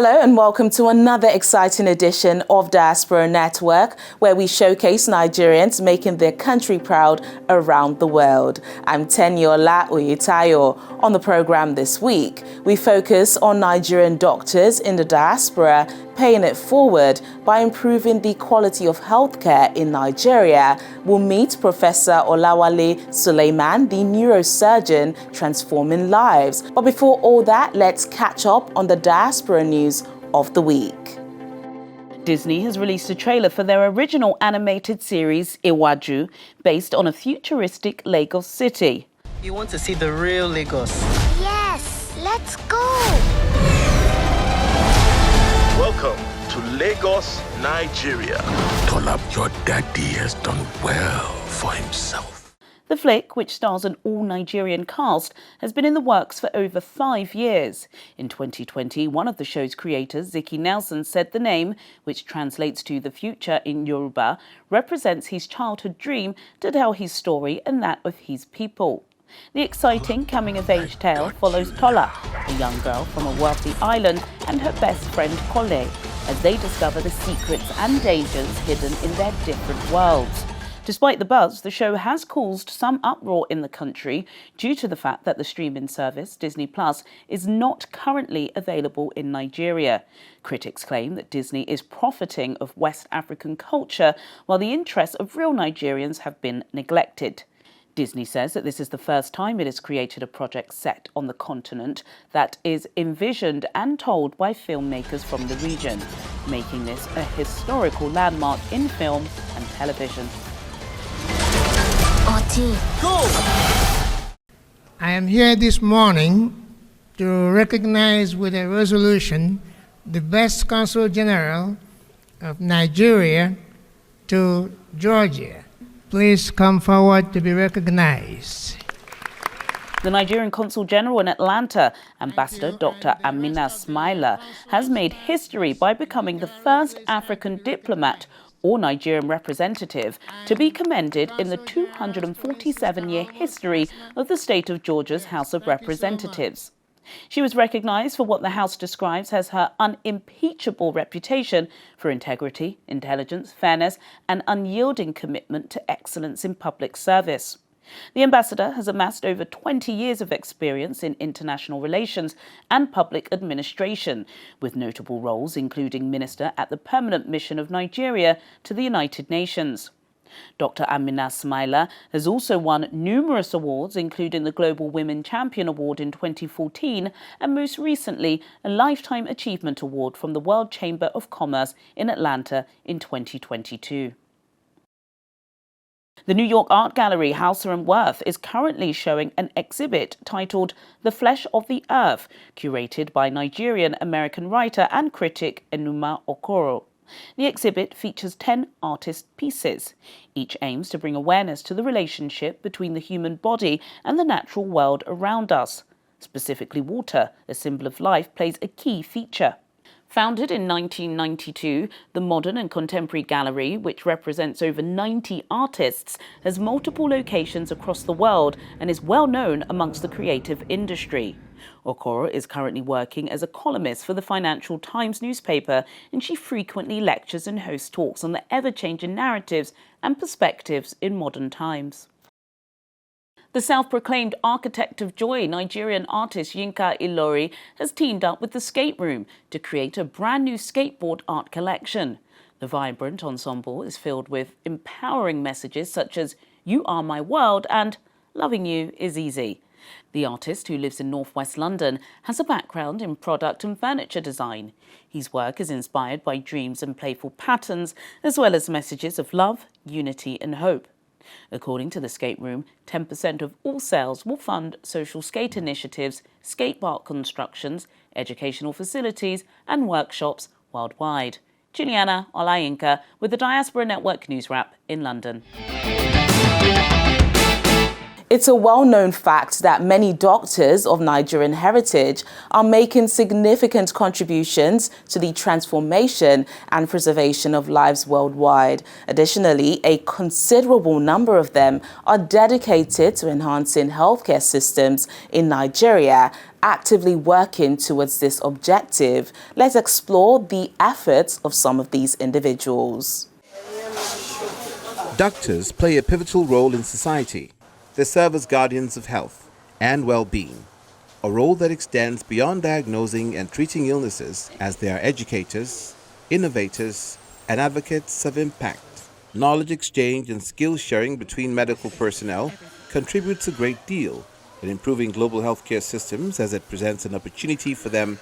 Hello and welcome to another exciting edition of Diaspora Network, where we showcase Nigerians making their country proud around the world. I'm Teniola Oyetayo. On the program this week, we focus on Nigerian doctors in the diaspora paying it forward by improving the quality of healthcare in Nigeria. We'll meet Professor Olawale Suleiman, the neurosurgeon transforming lives. But before all that, let's catch up on the diaspora news of the week. Disney has released a trailer for their original animated series, Iwaju, based on a futuristic Lagos city. You want to see the real Lagos? Yes, let's go! Welcome to Lagos, Nigeria. Tolab, your daddy has done well for himself. The flick, which stars an all-Nigerian cast, has been in the works for over 5 years. In 2020, one of the show's creators, Ziki Nelson, said the name, which translates to the future in Yoruba, represents his childhood dream to tell his story and that of his people. The exciting coming-of-age tale follows Tola, a young girl from a wealthy island, and her best friend Kole, as they discover the secrets and dangers hidden in their different worlds. Despite the buzz, the show has caused some uproar in the country due to the fact that the streaming service, Disney Plus, is not currently available in Nigeria. Critics claim that Disney is profiting of West African culture, while the interests of real Nigerians have been neglected. Disney says that this is the first time it has created a project set on the continent that is envisioned and told by filmmakers from the region, making this a historical landmark in film and television. Go! I am here this morning to recognize with a resolution the best Consul General of Nigeria to Georgia. Please come forward to be recognized. The Nigerian Consul General in Atlanta, Ambassador Dr. Amina Smaila, has made history by becoming the first African diplomat or Nigerian representative to be commended in the 247-year history of the state of Georgia's House of Representatives. She was recognized for what the House describes as her unimpeachable reputation for integrity, intelligence, fairness, and unyielding commitment to excellence in public service. The ambassador has amassed over 20 years of experience in international relations and public administration, with notable roles including minister at the Permanent Mission of Nigeria to the United Nations. Dr. Amina Smaila has also won numerous awards, including the Global Women Champion Award in 2014 and most recently a Lifetime Achievement Award from the World Chamber of Commerce in Atlanta in 2022. The New York art gallery Hauser & Wirth is currently showing an exhibit titled The Flesh of the Earth, curated by Nigerian-American writer and critic Enuma Okoro. The exhibit features 10 artist pieces. Each aims to bring awareness to the relationship between the human body and the natural world around us. Specifically, water, a symbol of life, plays a key feature. Founded in 1992, the Modern and Contemporary Gallery, which represents over 90 artists, has multiple locations across the world and is well known amongst the creative industry. Okoro is currently working as a columnist for the Financial Times newspaper, and she frequently lectures and hosts talks on the ever-changing narratives and perspectives in modern times. The self-proclaimed architect of joy, Nigerian artist Yinka Ilori, has teamed up with the Skate Room to create a brand new skateboard art collection. The vibrant ensemble is filled with empowering messages such as "You are my world" and "Loving you is easy." The artist, who lives in northwest London, has a background in product and furniture design. His work is inspired by dreams and playful patterns, as well as messages of love, unity and hope. According to the Skate Room, 10% of all sales will fund social skate initiatives, skate park constructions, educational facilities and workshops worldwide. Juliana Olayinka with the Diaspora Network News Wrap in London. It's a well-known fact that many doctors of Nigerian heritage are making significant contributions to the transformation and preservation of lives worldwide. Additionally, a considerable number of them are dedicated to enhancing healthcare systems in Nigeria. actively working towards this objective. Let's explore the efforts of some of these individuals. Doctors play a pivotal role in society. They serve as guardians of health and well-being, a role that extends beyond diagnosing and treating illnesses, as they are educators, innovators, and advocates of impact. Knowledge exchange and skill sharing between medical personnel contributes a great deal in improving global healthcare systems, as it presents an opportunity for them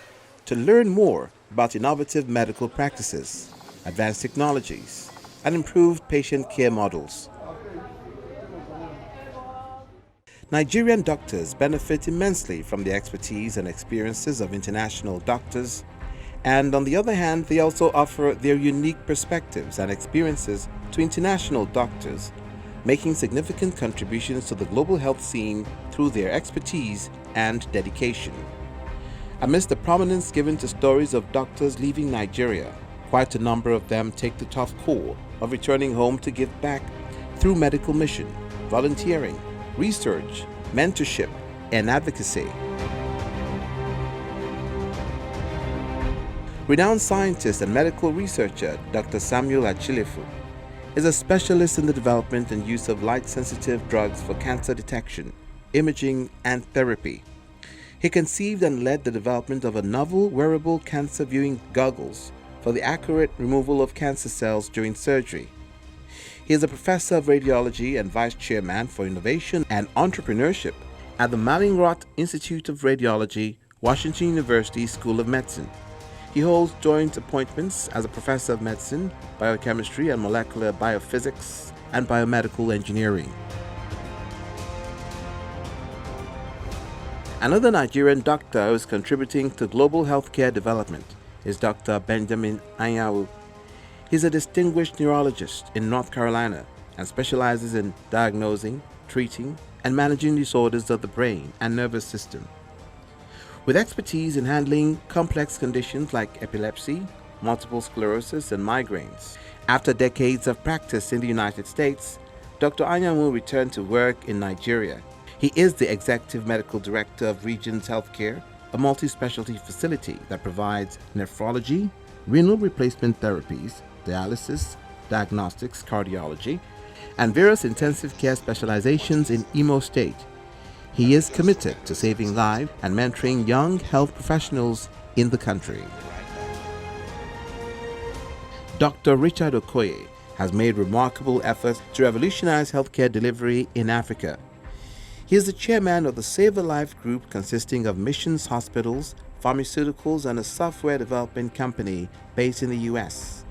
to learn more about innovative medical practices, advanced technologies, and improved patient care models. Nigerian doctors benefit immensely from the expertise and experiences of international doctors, and on the other hand, they also offer their unique perspectives and experiences to international doctors, making significant contributions to the global health scene through their expertise and dedication. Amidst the prominence given to stories of doctors leaving Nigeria, quite a number of them take the tough call of returning home to give back through medical mission, volunteering, research, mentorship, and advocacy. Renowned scientist and medical researcher Dr. Samuel Achilefu is a specialist in the development and use of light-sensitive drugs for cancer detection, imaging, and therapy. He conceived and led the development of a novel wearable cancer viewing goggles for the accurate removal of cancer cells during surgery. He is a professor of radiology and vice chairman for innovation and entrepreneurship at the Mallinckrodt Institute of Radiology, Washington University School of Medicine. He holds joint appointments as a professor of medicine, biochemistry and molecular biophysics, and biomedical engineering. Another Nigerian doctor who is contributing to global healthcare development is Dr. Benjamin Anyanwu. He's a distinguished neurologist in North Carolina and specializes in diagnosing, treating, and managing disorders of the brain and nervous system. With expertise in handling complex conditions like epilepsy, multiple sclerosis, and migraines. After decades of practice in the United States, Dr. Anyanwu returned to work in Nigeria. He is the Executive Medical Director of Regions Healthcare, a multi-specialty facility that provides nephrology, renal replacement therapies, dialysis, diagnostics, cardiology, and various intensive care specializations in Imo State. He is committed to saving lives and mentoring young health professionals in the country. Dr. Richard Okoye has made remarkable efforts to revolutionize healthcare delivery in Africa. He is the chairman of the Save a Life group, consisting of missions hospitals, pharmaceuticals, and a software development company based in the US.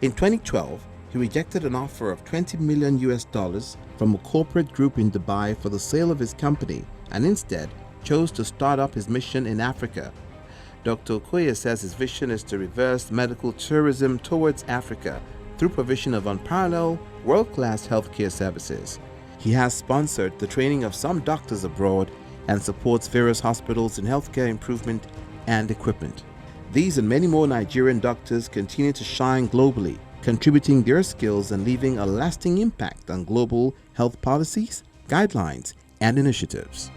In 2012, he rejected an offer of $20 million from a corporate group in Dubai for the sale of his company, and instead chose to start up his mission in Africa. Dr. Okoye says his vision is to reverse medical tourism towards Africa through provision of unparalleled, world-class healthcare services. He has sponsored the training of some doctors abroad and supports various hospitals in healthcare improvement and equipment. These and many more Nigerian doctors continue to shine globally, contributing their skills and leaving a lasting impact on global health policies, guidelines, and initiatives.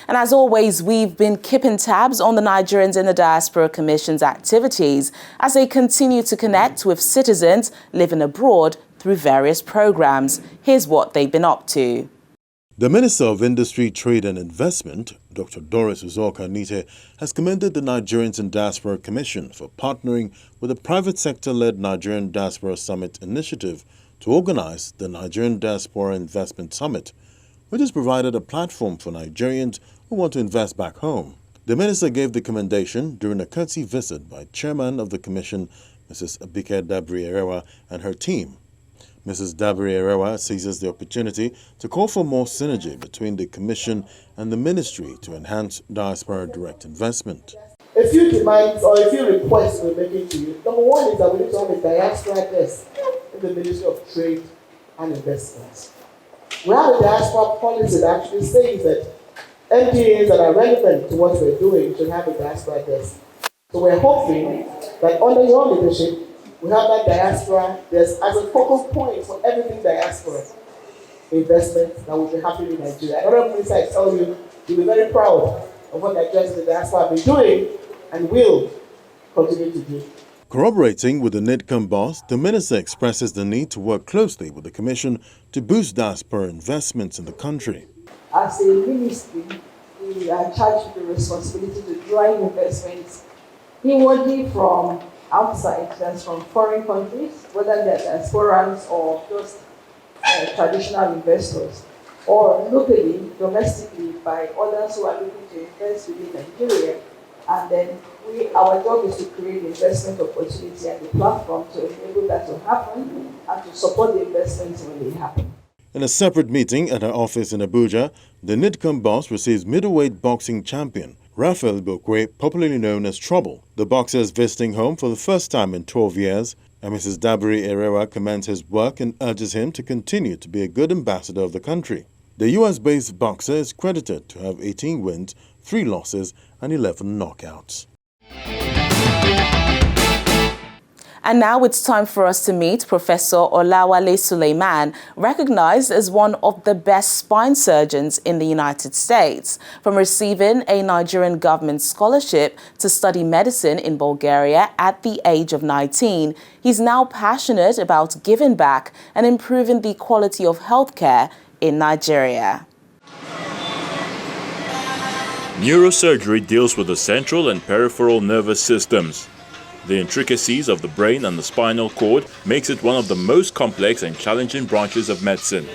And as always, we've been keeping tabs on the Nigerians in the Diaspora Commission's activities as they continue to connect with citizens living abroad through various programs. Here's what they've been up to. The Minister of Industry, Trade and Investment, Dr. Doris Uzoka-Nite, has commended the Nigerians in Diaspora Commission for partnering with the private sector-led Nigerian Diaspora Summit initiative to organize the Nigerian Diaspora Investment Summit, which has provided a platform for Nigerians who want to invest back home. The minister gave the commendation during a courtesy visit by Chairman of the Commission, Mrs. Abike Dabiri-Erewa, and her team. Mrs. Dabiri-Erewa seizes the opportunity to call for more synergy between the Commission and the Ministry to enhance diaspora direct investment. A few demands or a few requests we're making to you. Number one is that we need to have a diaspora desk in the Ministry of Trade and Investment. We have a diaspora policy that actually says that MDAs that are relevant to what we're doing should have a diaspora desk. So we're hoping that under your leadership, We have that diaspora. There's as a focal point for everything diaspora investment that will be happening in Nigeria. Another minister I tell you, you'll be very proud of what Nigerians in the diaspora have been doing and will continue to do. Corroborating with the NIDCOM boss, the minister expresses the need to work closely with the Commission to boost diaspora investments in the country. As a ministry, we are charged with the responsibility to drive investments inwardly from outside, that's from foreign countries, whether they're diasporans or just traditional investors, or locally, domestically, by others who are looking to invest within Nigeria. And then our job is to create investment opportunity and the platform to enable that to happen and to support the investments when they happen. In a separate meeting at her office in Abuja, the NIDCOM boss receives middleweight boxing champion Raphael Bokwe, popularly known as Trouble. The boxer is visiting home for the first time in 12 years, and Mrs. Dabiri Erewa commends his work and urges him to continue to be a good ambassador of the country. The US-based boxer is credited to have 18 wins, 3 losses, and 11 knockouts. And now it's time for us to meet Professor Olawale Suleiman, recognized as one of the best spine surgeons in the United States. From receiving a Nigerian government scholarship to study medicine in Bulgaria at the age of 19, he's now passionate about giving back and improving the quality of healthcare in Nigeria. Neurosurgery deals with the central and peripheral nervous systems. The intricacies of the brain and the spinal cord makes it one of the most complex and challenging branches of medicine.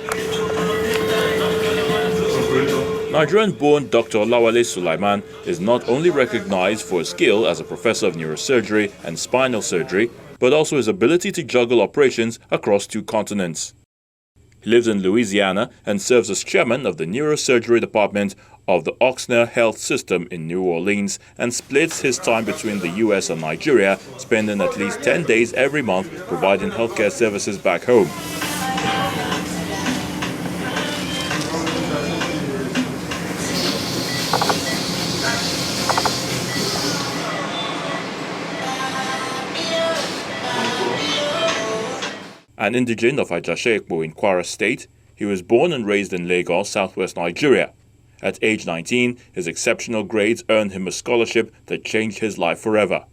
Nigerian-born Dr. Olawale Suleiman is not only recognized for his skill as a professor of neurosurgery and spinal surgery, but also his ability to juggle operations across 2 continents. He lives in Louisiana and serves as chairman of the neurosurgery department of the Ochsner Health System in New Orleans and splits his time between the US and Nigeria, spending at least 10 days every month providing healthcare services back home. An indigene of Ajashekpo in Kwara State, he was born and raised in Lagos, southwest Nigeria. At age 19, his exceptional grades earned him a scholarship that changed his life forever.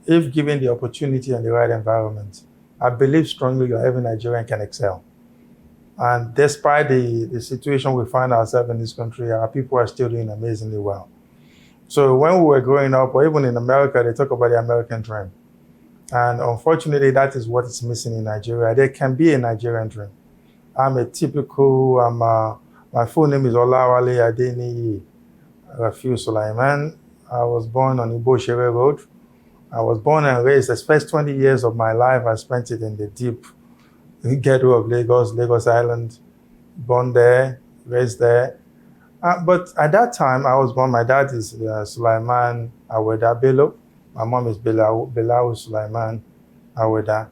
If given the opportunity and the right environment, I believe strongly that every Nigerian can excel. And despite the situation we find ourselves in this country, our people are still doing amazingly well. So when we were growing up, or even in America, they talk about the American dream. And unfortunately, that is what is missing in Nigeria. There can be a Nigerian dream. I'm a typical, my full name is Olawale Adeniyi Rafiu Sulaiman. I was born on Iboshere Road. I was born and raised. The first 20 years of my life, I spent it in the deep ghetto of Lagos Island. Born there, raised there. But at that time, I was born, my dad is Sulaiman Aweda Bello. My mom is Belau Sulaiman Aweda.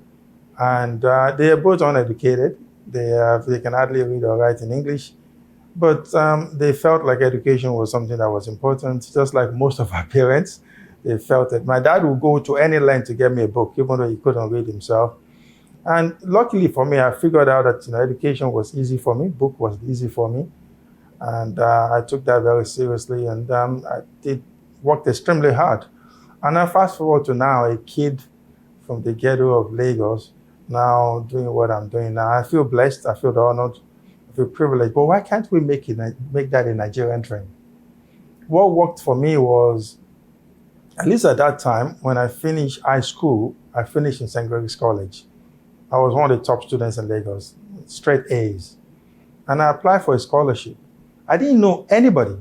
And they are both uneducated. They can hardly read or write in English. But they felt like education was something that was important, just like most of our parents. They felt it. My dad would go to any length to get me a book, even though he couldn't read himself. And luckily for me, I figured out that education was easy for me, book was easy for me. And I took that very seriously, and I worked extremely hard. And I fast forward to now, a kid from the ghetto of Lagos, now doing what I'm doing now. I feel blessed, I feel honored, I feel privileged. But why can't we make that a Nigerian dream? What worked for me was, at least at that time, when I finished high school, I finished in St. Gregory's College. I was one of the top students in Lagos, straight A's. And I applied for a scholarship. I didn't know anybody.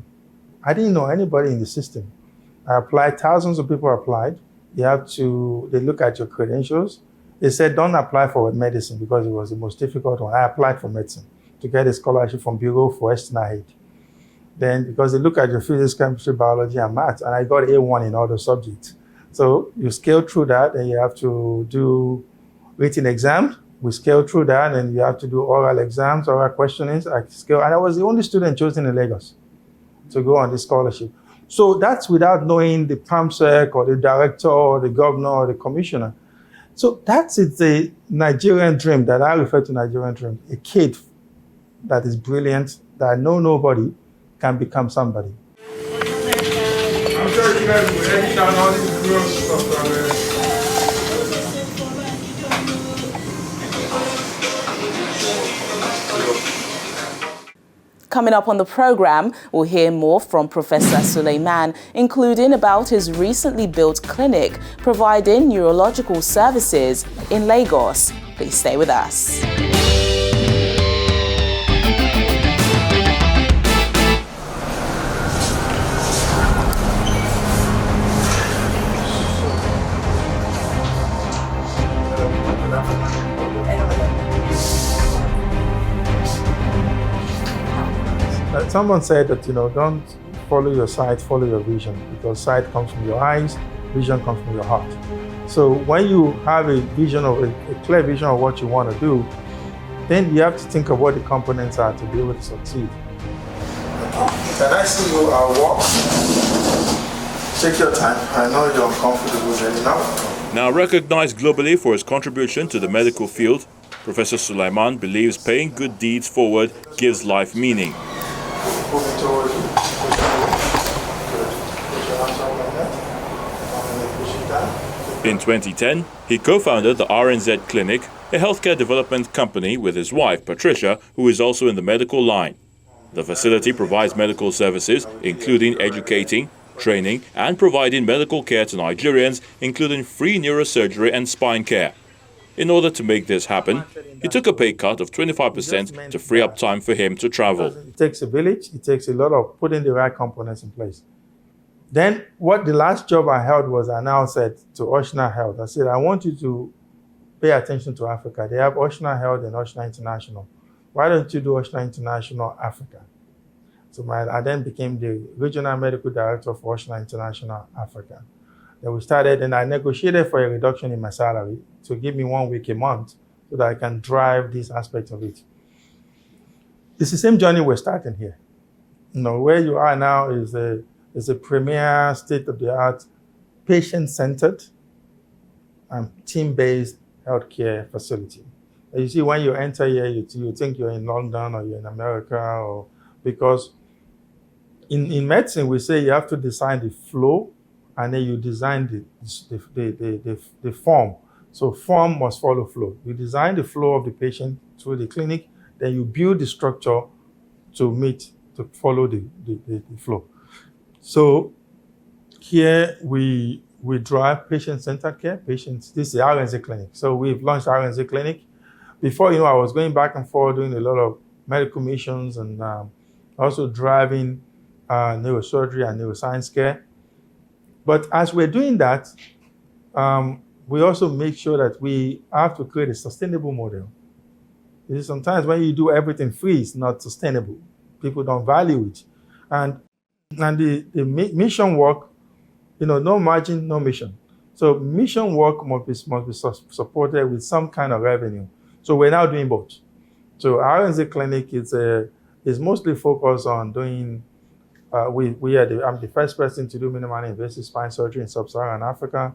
I didn't know anybody in the system. I applied, thousands of people applied. They look at your credentials. They said, don't apply for medicine because it was the most difficult one. I applied for medicine to get a scholarship from Bureau for External Aid. Then, because they look at your physics, chemistry, biology, and math, and I got A1 in all the subjects. So you scale through that, and you have to do written exams. We scale through that, and you have to do oral exams, oral questionings. And I was the only student chosen in Lagos to go on this scholarship. So that's without knowing the PAMSEC or the director or the governor or the commissioner. So that's the Nigerian dream that I refer to Nigerian dream. A kid that is brilliant, that nobody can become somebody. I'm sure you guys will edit down all these gross stuff down there. Coming up on the program, we'll hear more from Professor Suleiman, including about his recently built clinic providing neurological services in Lagos. Please stay with us. Someone said that, don't follow your sight, follow your vision, because sight comes from your eyes, vision comes from your heart. So when you have a vision of a clear vision of what you want to do, then you have to think of what the components are to be able to succeed. Can I see you walk? Take your time. I know you're uncomfortable getting out. Now recognized globally for his contribution to the medical field, Professor Suleiman believes paying good deeds forward gives life meaning. Moving towards you. Push your hands out like that. And then push it down. In 2010, he co-founded the RNZ Clinic, a healthcare development company with his wife, Patricia, who is also in the medical line. The facility provides medical services, including educating, training, and providing medical care to Nigerians, including free neurosurgery and spine care. In order to make this happen, he took a pay cut of 25% to free up time for him to travel. It takes a village, it takes a lot of putting the right components in place. Then what the last job I held was, I now said to Oshna Health, I said, I want you to pay attention to Africa. They have Oshna Health and Oshna International. Why don't you do Oshna International Africa? So I then became the regional medical director for Oshna International Africa. Then we started, and I negotiated for a reduction in my salary to give me 1 week a month so that I can drive this aspect of it. It's the same journey we're starting here. Where you are now is a premier state-of-the-art, patient-centered and team-based healthcare facility. And you see, when you enter here, you think you're in London or you're in America, because in medicine, we say you have to design the flow, and then you design the form. So form must follow flow. You design the flow of the patient through the clinic, then you build the structure to follow the flow. So here we drive patient-centered care. This is the RNZ clinic. So we've launched RNZ clinic. Before, I was going back and forth doing a lot of medical missions and also driving neurosurgery and neuroscience care. But as we're doing that, we also make sure that we have to create a sustainable model. Sometimes when you do everything free, it's not sustainable. People don't value it. And the mission work, no margin, no mission. So mission work must be supported with some kind of revenue. So we're now doing both. So RNZ Clinic is mostly focused on doing, I'm the first person to do minimally invasive spine surgery in sub-Saharan Africa.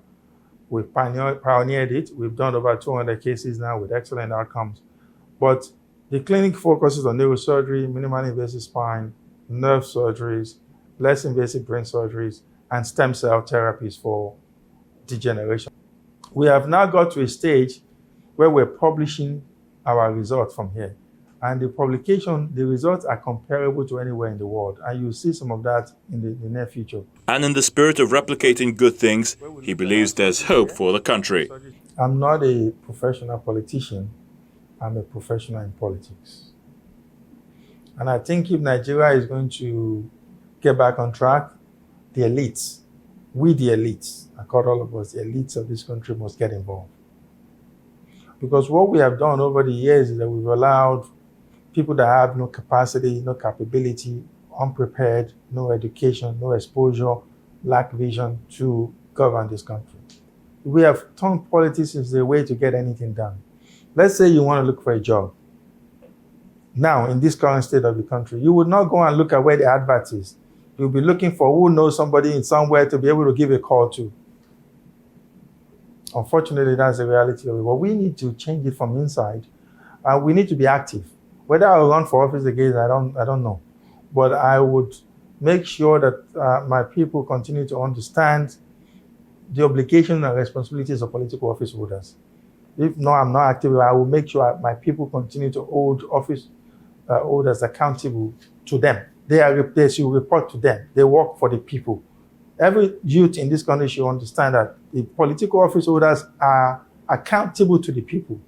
We've pioneered it. We've done over 200 cases now with excellent outcomes. But the clinic focuses on neurosurgery, minimally invasive spine, nerve surgeries, less invasive brain surgeries, and stem cell therapies for degeneration. We have now got to a stage where we're publishing our results from here. And the results are comparable to anywhere in the world. And you'll see some of that in the near future. And in the spirit of replicating good things, he believes there's hope for the country. I'm not a professional politician. I'm a professional in politics. And I think if Nigeria is going to get back on track, the elites, I call all of us, the elites of this country must get involved. Because what we have done over the years is that we've allowed people that have no capacity, no capability, unprepared, no education, no exposure, lack vision to govern this country. We have turned politics as a way to get anything done. Let's say you want to look for a job. Now, in this current state of the country, you would not go and look at where the advert is. You'll be looking for who knows somebody in somewhere to be able to give a call to. Unfortunately, that's the reality of it. But we need to change it from inside. We need to be active. Whether I'll run for office again, I don't know. But I would make sure that my people continue to understand the obligations and responsibilities of political office holders. If no, I'm not active, I will make sure my people continue to hold office holders accountable to them. They should report to them. They work for the people. Every youth in this country should understand that the political office holders are accountable to the people,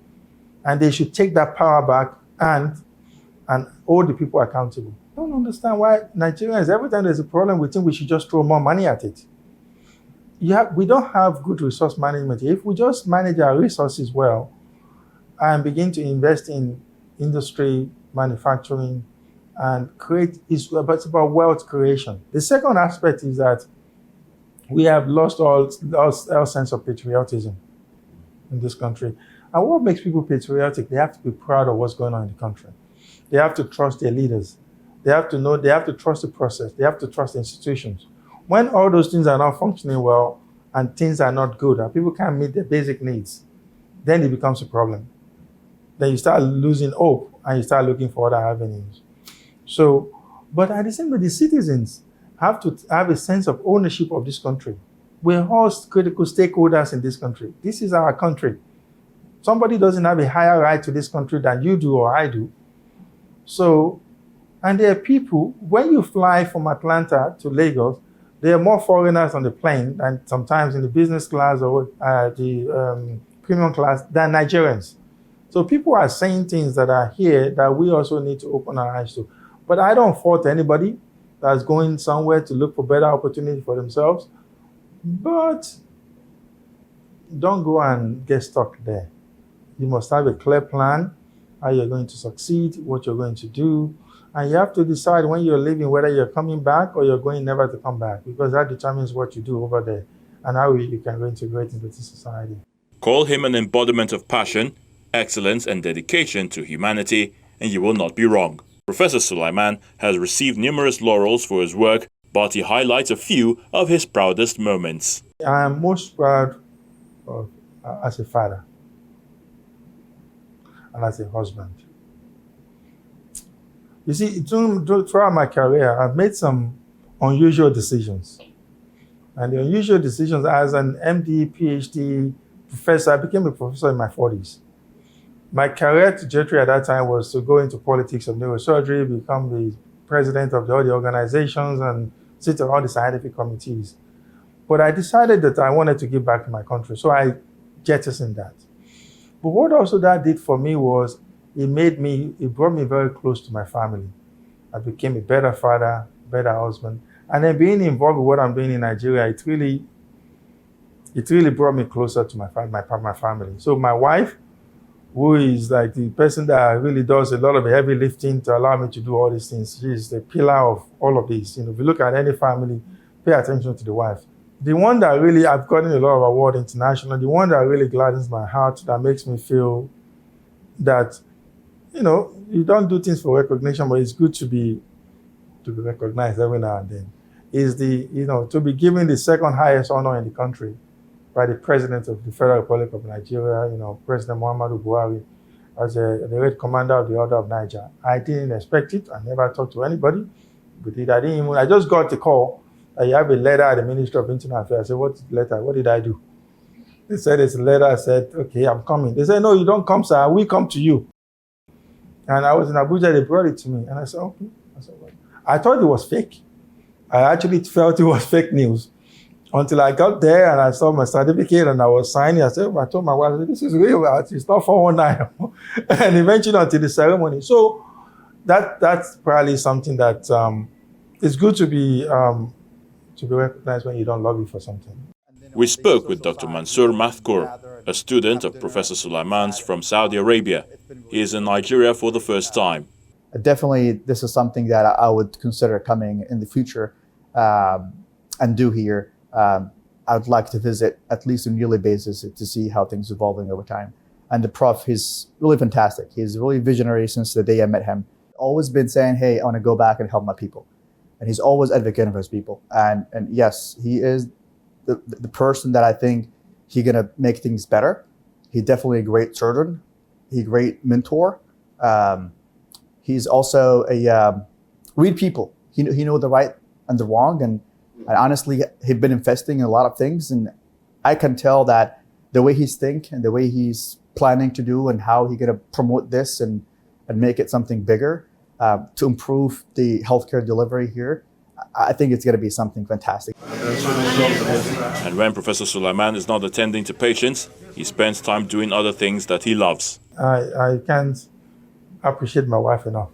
and they should take that power back and hold the people accountable. I don't understand why Nigerians, every time there's a problem, we think we should just throw more money at it. We don't have good resource management. If we just manage our resources well and begin to invest in industry, manufacturing, and create, it's about wealth creation. The second aspect is that we have lost all sense of patriotism in this country. And what makes people patriotic? They have to be proud of what's going on in the country. They have to trust their leaders. They have to know, they have to trust the process. They have to trust the institutions. When all those things are not functioning well and things are not good and people can't meet their basic needs, then it becomes a problem. Then you start losing hope and you start looking for other avenues. So, but at the same time, the citizens have to have a sense of ownership of this country. We're all critical stakeholders in this country. This is our country. Somebody doesn't have a higher right to this country than you do or I do. So, and there are people, when you fly from Atlanta to Lagos, there are more foreigners on the plane than sometimes in the business class or the premium class than Nigerians. So people are saying things that are here that we also need to open our eyes to. But I don't fault anybody that's going somewhere to look for better opportunity for themselves. But don't go and get stuck there. You must have a clear plan, how you're going to succeed, what you're going to do. And you have to decide when you're leaving whether you're coming back or you're going never to come back, because that determines what you do over there and how you can integrate into the society. Call him an embodiment of passion, excellence and dedication to humanity, and you will not be wrong. Professor Sulaiman has received numerous laurels for his work, but he highlights a few of his proudest moments. I am most proud of, as a father and as a husband. You see, throughout my career, I've made some unusual decisions. And the unusual decisions, as an MD, PhD professor, I became a professor in my 40s. My career trajectory at that time was to go into politics of neurosurgery, become the president of all the organizations, and sit on all the scientific committees. But I decided that I wanted to give back to my country, so I jettisoned that. But what also that did for me was it brought me very close to my family. I became a better father, better husband. And then being involved with what I'm doing in Nigeria, it really brought me closer to my family. So my wife, who is like the person that really does a lot of heavy lifting to allow me to do all these things, she's the pillar of all of this. You know, if you look at any family, pay attention to the wife. The one that really, I've gotten a lot of award internationally, the one that really gladdens my heart, that makes me feel that, you know, you don't do things for recognition, but it's good to be recognized every now and then, is to be given the second highest honor in the country by the President of the Federal Republic of Nigeria, President Muhammadu Buhari, as the Red Commander of the Order of Niger. I didn't expect it. I never talked to anybody. I just got the call that you have a letter at the Ministry of Internal Affairs. I said, what letter? What did I do? They said it's a letter. I said, okay, I'm coming. They said, no, you don't come, sir. We come to you. And I was in Abuja, they brought it to me. And I said, okay. I thought it was fake. I actually felt it was fake news until I got there and I saw my certificate and I was signing. I told my wife, this is real. It's not 419. And eventually until the ceremony. So that's probably something that it's good to be recognized when you don't lobby for something. We spoke with Dr. Mansour Mathkour, a student of Professor Sulaiman's from Saudi Arabia. He is in Nigeria for the first time. Definitely, this is something that I would consider coming in the future and do here. I would like to visit at least on a yearly basis to see how things are evolving over time. And the prof, he's really fantastic. He's really visionary since the day I met him. Always been saying, hey, I want to go back and help my people. And he's always advocating for his people. And yes, he is the person that I think He's gonna make things better. He's definitely a great surgeon. He's a great mentor. He's also a read people. He knows the right and the wrong, and honestly, he's been investing in a lot of things, and I can tell that the way he's thinking and the way he's planning to do and how he's gonna promote this and make it something bigger to improve the healthcare delivery here. I think it's going to be something fantastic. And when Professor Sulaiman is not attending to patients, he spends time doing other things that he loves. I can't appreciate my wife enough.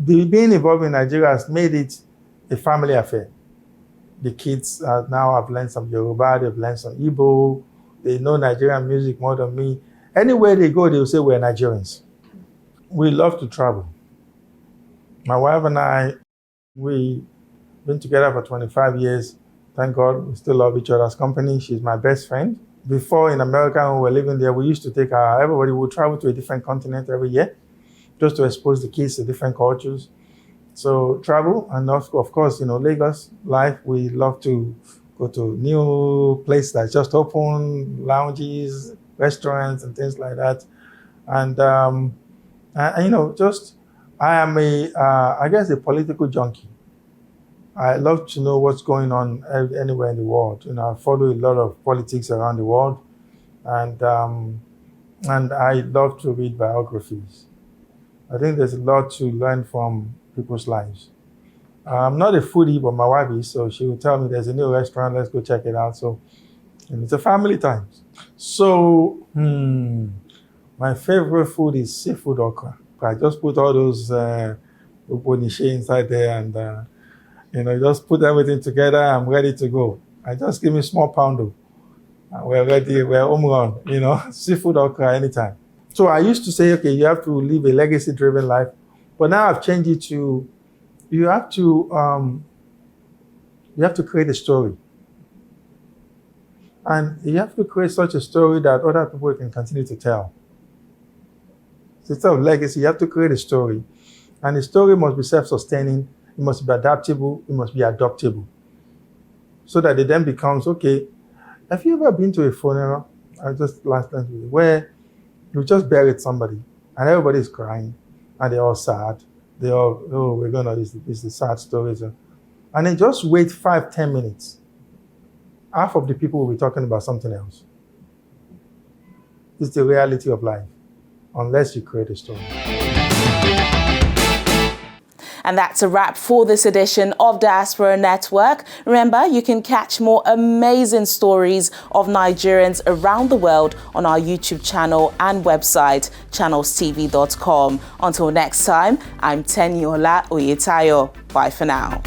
Being involved in Nigeria has made it a family affair. The kids now have learned some Yoruba, they've learned some Igbo, they know Nigerian music more than me. Anywhere they go, they'll say we're Nigerians. We love to travel. My wife and I, we've been together for 25 years. Thank God, we still love each other's company. She's my best friend. Before in America, when we were living there, we used to take everybody would travel to a different continent every year, just to expose the kids to different cultures. So travel, and of course, Lagos life, we love to go to new places that just open, lounges, restaurants, and things like that. And I am I guess a political junkie. I love to know what's going on anywhere in the world. I follow a lot of politics around the world, and I love to read biographies. I think there's a lot to learn from people's lives. I'm not a foodie, but my wife is, so she will tell me there's a new restaurant, let's go check it out. So it's a family time. So my favorite food is seafood okra. I just put all those boniche inside there and just put everything together. I'm ready to go. I just give me a small pound of. We're ready. We're home run. Seafood okra anytime. So I used to say, okay, you have to live a legacy-driven life, but now I've changed it to you have to create a story, and you have to create such a story that other people can continue to tell. So instead of legacy, you have to create a story, and the story must be self-sustaining. It must be adaptable. It must be adoptable, so that it then becomes okay. Have you ever been to a funeral? I just last time where you just buried somebody and everybody's crying and they're all sad. They all, this is the sad stories. And then just wait 5-10 minutes. Half of the people will be talking about something else. It's the reality of life, unless you create a story. And that's a wrap for this edition of Diaspora Network. Remember, you can catch more amazing stories of Nigerians around the world on our YouTube channel and website, channelstv.com. Until next time, I'm Teniola Oyetayo. Bye for now.